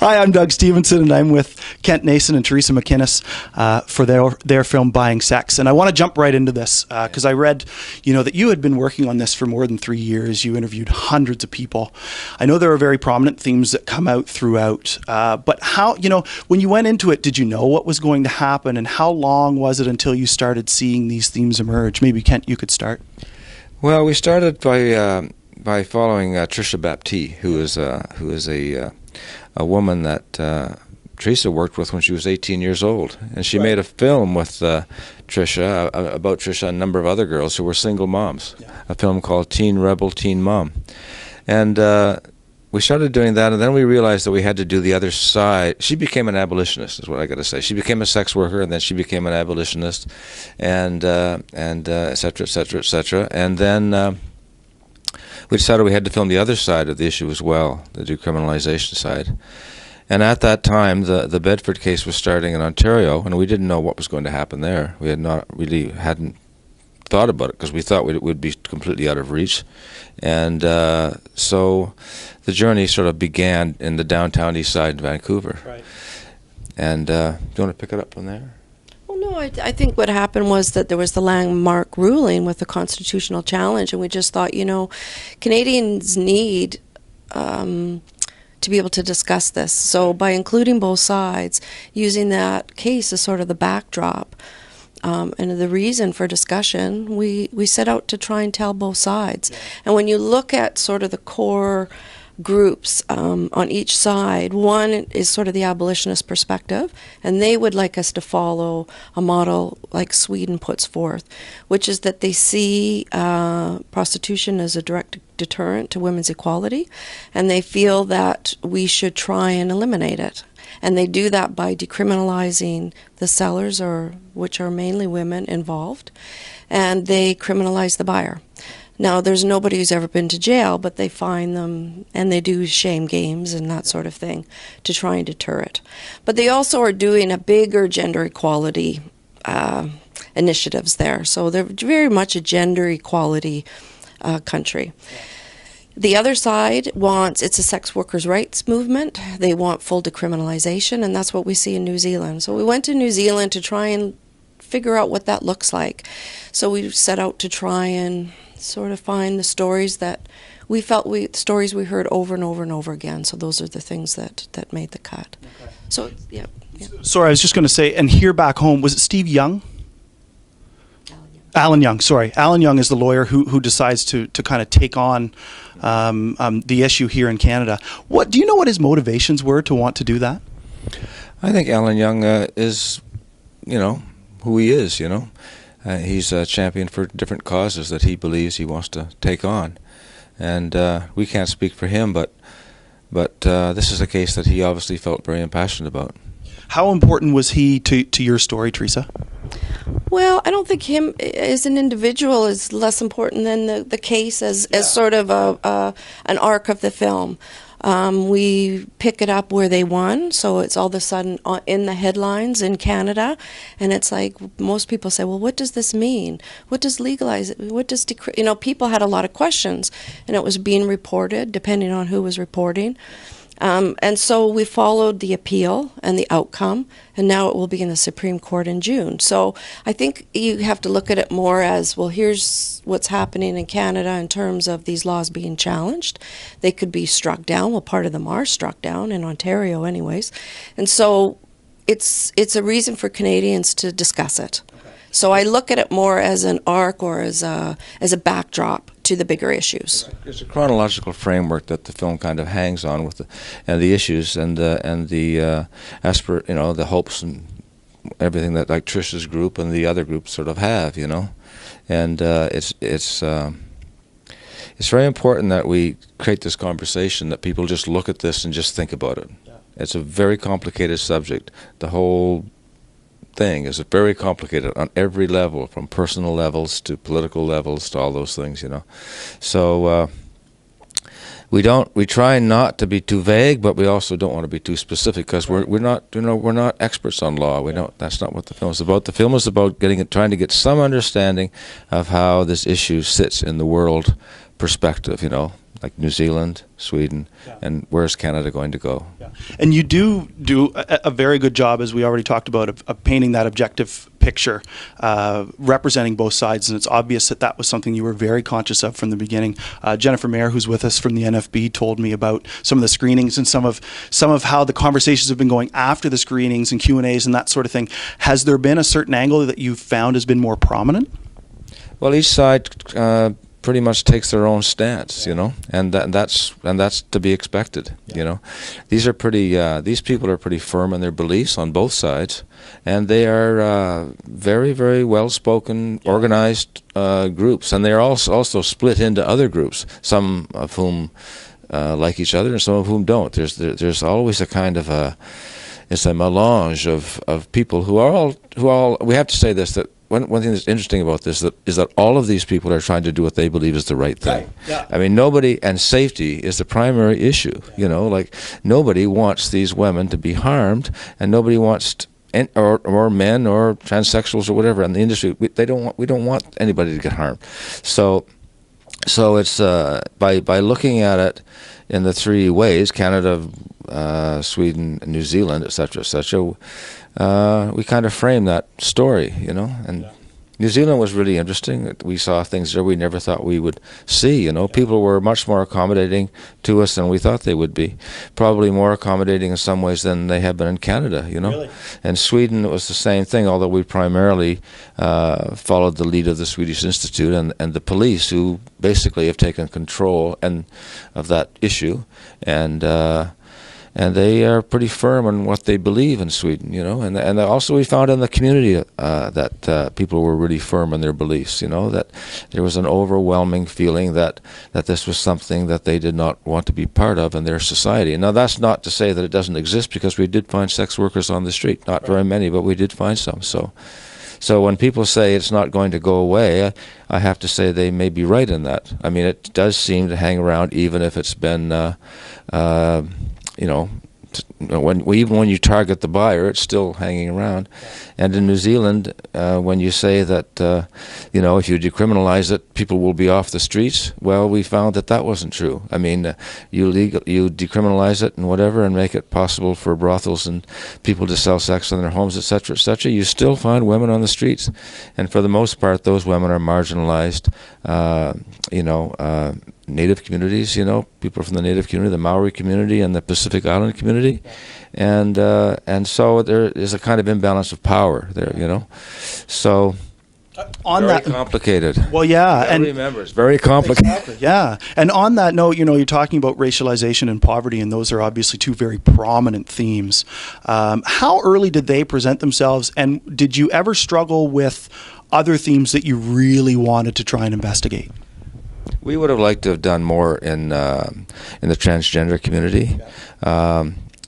Hi, I'm Doug Stevenson, and I'm with Kent Nason and Teresa MacInnes for their film Buying Sex. And I want to jump right into this because I read, that you had been working on this for more than 3 years. You interviewed hundreds of people. I know there are very prominent themes that come out throughout. But how, when you went into it, did you know what was going to happen, and how long was it until you started seeing these themes emerge? Maybe Kent, you could start. Well, we started by following Tricia Baptiste, who is a woman that Teresa worked with when she was 18 years old, and she made a film with Tricia about Tricia and a number of other girls who were single moms. Yeah. A film called Teen Rebel, Teen Mom, and we started doing that, and then we realized that we had to do the other side. She became an abolitionist, is what I got to say. She became a sex worker, and then she became an abolitionist, and et cetera, et cetera, et cetera. And then we decided we had to film the other side of the issue as well, the decriminalization side. And at that time, the Bedford case was starting in Ontario, and we didn't know what was going to happen there. We hadn't thought about it because we thought it would be completely out of reach. And so the journey sort of began in the downtown east side in Vancouver. Right. And do you want to pick it up from there? Well, no, I think what happened was that there was the landmark ruling with the constitutional challenge, and we just thought, Canadians need to be able to discuss this. So by including both sides, using that case as sort of the backdrop, and the reason for discussion, we set out to try and tell both sides. Yeah. And when you look at sort of the core groups on each side, one is sort of the abolitionist perspective, and they would like us to follow a model like Sweden puts forth, which is that they see prostitution as a direct deterrent to women's equality, and they feel that we should try and eliminate it. And they do that by decriminalizing the sellers, which are mainly women involved, and they criminalize the buyer. Now, there's nobody who's ever been to jail, but they find them, and they do shame games and that sort of thing to try and deter it. But they also are doing a bigger gender equality initiatives there. So they're very much a gender equality country. The other side it's a sex workers' rights movement. They want full decriminalization, and that's what we see in New Zealand. So we went to New Zealand to try and figure out what that looks like. So we set out to try and sort of find the stories that we felt stories we heard over and over and over again. So those are the things that made the cut. Okay. So yeah. Sorry, I was just going to say, and here back home, was it Steve Young? Alan Young, sorry. Alan Young is the lawyer who decides to kind of take on the issue here in Canada. Do you know what his motivations were to want to do that? I think Alan Young is, who he is, he's a champion for different causes that he believes he wants to take on. And we can't speak for him, but this is a case that he obviously felt very impassioned about. How important was he to your story, Teresa? Well, I don't think him as an individual is less important than the case as sort of an arc of the film. We pick it up where they won, so it's all of a sudden in the headlines in Canada, and it's like most people say, well, what does this mean? What does legalize it? What does people had a lot of questions, and it was being reported depending on who was reporting. And so we followed the appeal and the outcome, and now it will be in the Supreme Court in June. So I think you have to look at it more as, well, here's what's happening in Canada in terms of these laws being challenged. They could be struck down. Well, part of them are struck down in Ontario anyways. And so it's a reason for Canadians to discuss it. So I look at it more as an arc or as a backdrop to the bigger issues. There's a chronological framework that the film kind of hangs on with the issues and the hopes and everything that like Tricia's group and the other groups sort of have, and it's very important that we create this conversation, that people just look at this and just think about it. Yeah. It's a very complicated subject. The whole thing is very complicated on every level, from personal levels to political levels to all those things, So we try not to be too vague, but we also don't want to be too specific, because we're not experts on law. That's not what the film is about. The film is about trying to get some understanding of how this issue sits in the world perspective, like New Zealand, Sweden, and where's Canada going to go? Yeah. And you do a very good job, as we already talked about, of painting that objective picture, representing both sides, and it's obvious that that was something you were very conscious of from the beginning. Jennifer Mayer, who's with us from the NFB, told me about some of the screenings and some of how the conversations have been going after the screenings and Q&As and that sort of thing. Has there been a certain angle that you've found has been more prominent? Well, each side pretty much takes their own stance, you know, and that's to be expected, you know. These people are pretty firm in their beliefs on both sides, and they are very, very well-spoken, organized groups, and they are also split into other groups, some of whom like each other and some of whom don't. There's always a kind of it's a melange of people who are all. We have to say this, that one thing that's interesting about this is that all of these people are trying to do what they believe is the right thing. Right. Yeah. I mean, nobody, and safety is the primary issue. You know, like nobody wants these women to be harmed, and nobody wants or men or transsexuals or whatever in the industry. We don't want anybody to get harmed. So it's by looking at it in the three ways: Canada, Sweden, New Zealand, etc., etc. We kind of frame that story, you know. And New Zealand was really interesting. We saw things there we never thought we would see, you know. People were much more accommodating to us than we thought they would be. Probably more accommodating in some ways than they have been in Canada, you know. Really? And Sweden, it was the same thing, although we primarily followed the lead of the Swedish Institute and the police, who basically have taken control of that issue. And they are pretty firm on what they believe in Sweden, you know. And also we found in the community that people were really firm in their beliefs, you know, that there was an overwhelming feeling that this was something that they did not want to be part of in their society. Now, that's not to say that it doesn't exist, because we did find sex workers on the street. Not very many, but we did find some. So when people say it's not going to go away, I have to say they may be right in that. I mean, it does seem to hang around, even if it's been you know, even when you target the buyer, it's still hanging around. And in New Zealand, when you say that, you know, if you decriminalize it, people will be off the streets, well, we found that wasn't true. I mean, you decriminalize it and whatever, and make it possible for brothels and people to sell sex in their homes, etc., etc., you still find women on the streets. And for the most part, those women are marginalized, you know, Native communities, you know, people from the Native community, the Maori community, and the Pacific Island community, and so there is a kind of imbalance of power there, you know. So very complicated. Well, yeah, and remember, it's very complicated. Exactly, yeah. And on that note, you know, you're talking about racialization and poverty, and those are obviously two very prominent themes. How early did they present themselves, and did you ever struggle with other themes that you really wanted to try and investigate? We would have liked to have done more in the transgender community.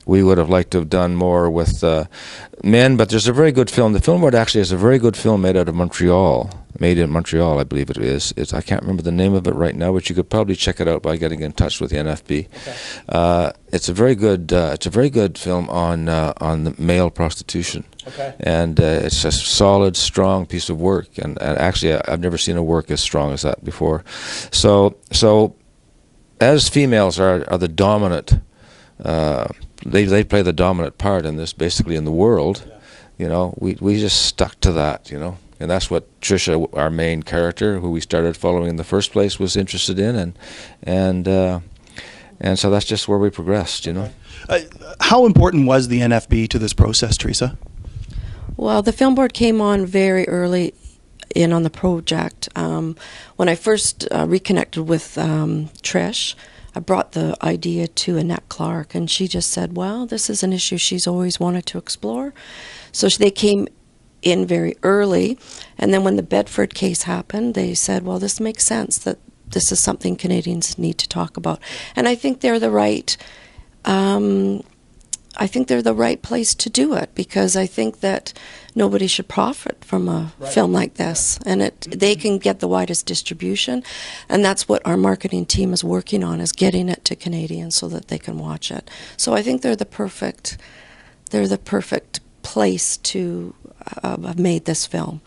We would have liked to have done more with men, but there's a very good film. The Film Board actually has a very good film made out of Montreal. Made in Montreal, I believe it is. I can't remember the name of it right now, but you could probably check it out by getting in touch with the NFB. Okay. It's a very good film on the male prostitution. Okay. And it's a solid, strong piece of work. And actually, I've never seen a work as strong as that before. So as females are the dominant, they play the dominant part in this, basically in the world. Yeah. You know, we just stuck to that, you know. And that's what Trisha, our main character, who we started following in the first place, was interested in, and so that's just where we progressed, you know. How important was the NFB to this process, Teresa? Well, the Film Board came on very early in on the project. When I first reconnected with Trish, I brought the idea to Annette Clark, and she just said, well, this is an issue she's always wanted to explore. So they came in very early, and then when the Bedford case happened, they said, well, this makes sense, that this is something Canadians need to talk about. And I think they're the right place to do it, because I think that nobody should profit from a film like this, and they can get the widest distribution, and that's what our marketing team is working on, is getting it to Canadians so that they can watch it. So I think they're the perfect place to have made this film.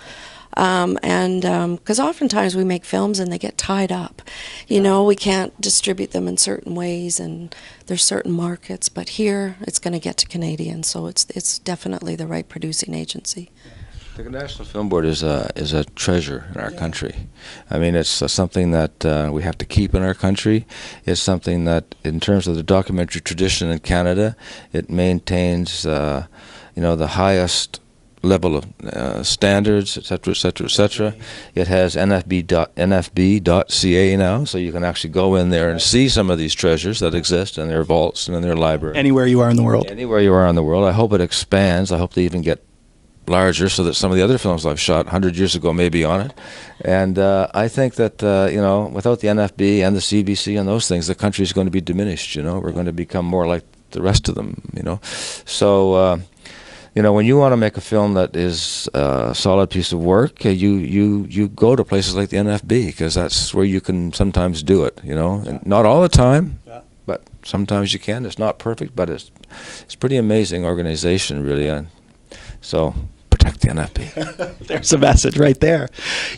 And because oftentimes we make films and they get tied up. You know, we can't distribute them in certain ways, and there's certain markets. But here, it's going to get to Canadians, so it's definitely the right producing agency. The National Film Board is a treasure in our country. I mean, it's something that we have to keep in our country. It's something that, in terms of the documentary tradition in Canada, it maintains, you know, the highest level of standards, et cetera, et cetera, et cetera. It has nfb.ca now, so you can actually go in there and see some of these treasures that exist in their vaults and in their library. Anywhere you are in the world. Anywhere you are in the world. I hope it expands. I hope they even get larger, so that some of the other films I've shot 100 years ago may be on it. And I think that, you know, without the NFB and the CBC and those things, the country is going to be diminished, you know. We're going to become more like the rest of them, you know. So, you know, when you want to make a film that is a solid piece of work, you go to places like the NFB, because that's where you can sometimes do it, you know. And not all the time, but sometimes you can. It's not perfect, but it's a pretty amazing organization, really. And so protect the NFB. There's a message right there.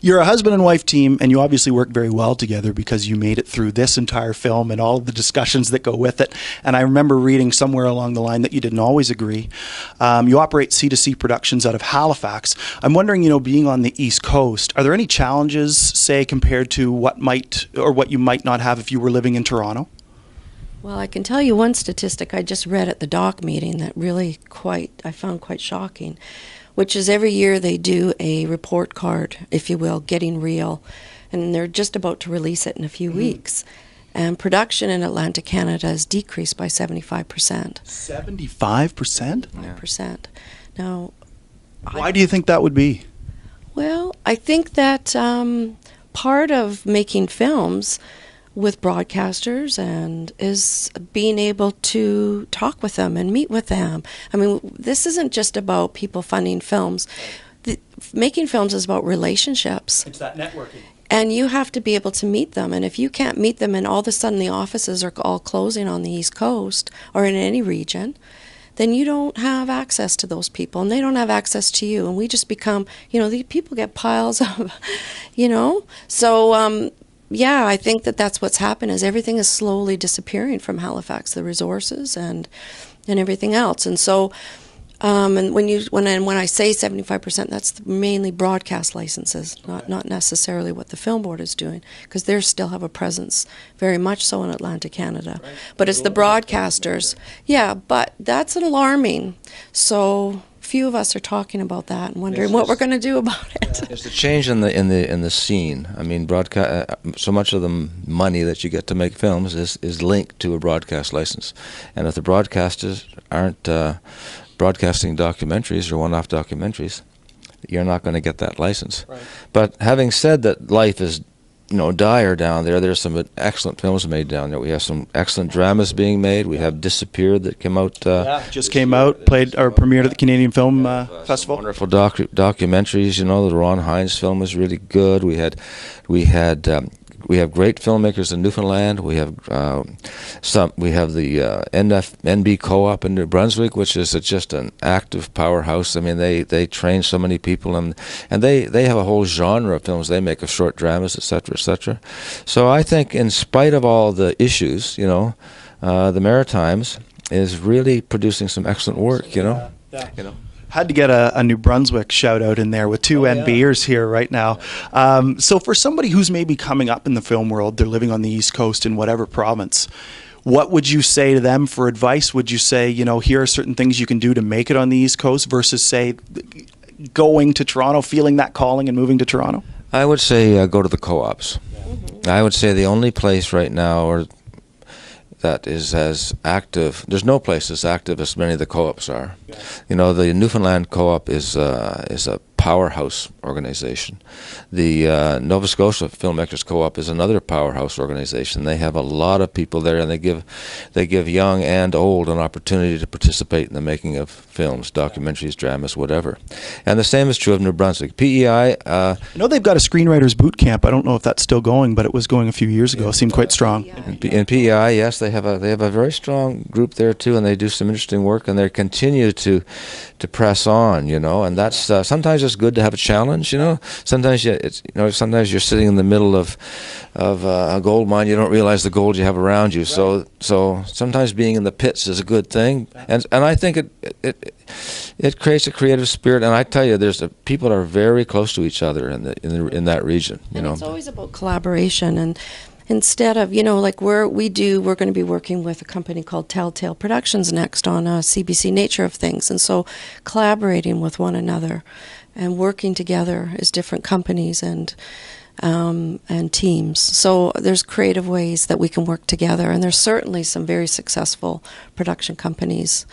You're a husband and wife team, and you obviously work very well together because you made it through this entire film and all of the discussions that go with it. And I remember reading somewhere along the line that you didn't always agree. You operate C2C Productions out of Halifax. I'm wondering, you know, being on the East Coast, are there any challenges, say, compared to what you might not have if you were living in Toronto? Well, I can tell you one statistic I just read at the doc meeting that really I found quite shocking, which is every year they do a report card, if you will, Getting Real, and they're just about to release it in a few weeks. And production in Atlantic Canada has decreased by 75%. 75%? 75%. Now, why do you think that would be? Well, I think that part of making films with broadcasters and is being able to talk with them and meet with them. I mean, this isn't just about people funding films. Making films is about relationships. It's that networking. And you have to be able to meet them. And if you can't meet them and all of a sudden the offices are all closing on the East Coast or in any region, then you don't have access to those people, and they don't have access to you. And we just become, you know, the people get piles of, you know. So, yeah, I think that that's what's happened, is everything is slowly disappearing from Halifax, the resources and everything else. And so, and when I say 75%, that's mainly broadcast licenses, not necessarily what the Film Board is doing, because they still have a presence, very much so, in Atlantic Canada. Right. But it's the broadcasters. Yeah, but that's alarming. So few of us are talking about that and wondering what we're going to do about it. It's the change in the scene. I mean, so much of the money that you get to make films is linked to a broadcast license, and if the broadcasters aren't broadcasting documentaries or one-off documentaries, you're not going to get that license. Right. But having said that, life is, you know, dire down there. There's some excellent films made down there. We have some excellent dramas being made. We have Disappeared that came out. Just came out, played or premiered at the Canadian Film Festival. Wonderful documentaries. You know, the Ron Hines film was really good. We have great filmmakers in Newfoundland. We have the NB Co-op in New Brunswick, which is just an active powerhouse. I mean, they train so many people, and they have a whole genre of films they make, of short dramas, etc., etc. So I think, in spite of all the issues, you know, the Maritimes is really producing some excellent work. You know, you know. Had to get a New Brunswick shout out in there with two NBers here right now. So for somebody who's maybe coming up in the film world, they're living on the East Coast in whatever province, what would you say to them for advice? Would you say, you know, here are certain things you can do to make it on the East Coast versus, say, going to Toronto, feeling that calling and moving to Toronto? I would say go to the co-ops. Mm-hmm. I would say the only place right now that is as active, there's no place as active as many of the co-ops are. Yeah. You know, the Newfoundland co-op is a powerhouse organization. The Nova Scotia Filmmakers Co-op is another powerhouse organization. They have a lot of people there, and they give young and old an opportunity to participate in the making of films, documentaries, dramas, whatever. And the same is true of New Brunswick. PEI. I know they've got a screenwriters boot camp. I don't know if that's still going, but it was going a few years ago. It seemed quite strong. In PEI, yes, they have a very strong group there too, and they do some interesting work, and they continue to press on. You know, and that's sometimes it's it's good to have a challenge. You know, sometimes sometimes you're sitting in the middle of a gold mine. You don't realize the gold you have around you. So sometimes being in the pits is a good thing, and I think it creates a creative spirit. And I tell you, people are very close to each other in that region. You know, it's always about collaboration. And instead of, like we're going to be working with a company called Telltale Productions next on CBC Nature of Things. And so collaborating with one another and working together as different companies and teams. So there's creative ways that we can work together. And there's certainly some very successful production companies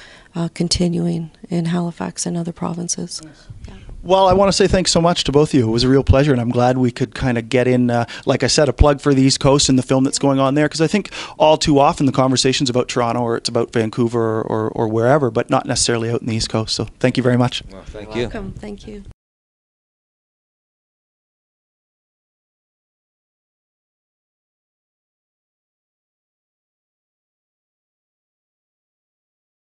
continuing in Halifax and other provinces. Nice. Yeah. Well, I want to say thanks so much to both of you. It was a real pleasure, and I'm glad we could kind of get in, like I said, a plug for the East Coast and the film that's going on there, because I think all too often the conversation's about Toronto or it's about Vancouver or wherever, but not necessarily out in the East Coast. So thank you very much. Well, thank You're you. welcome. Thank you.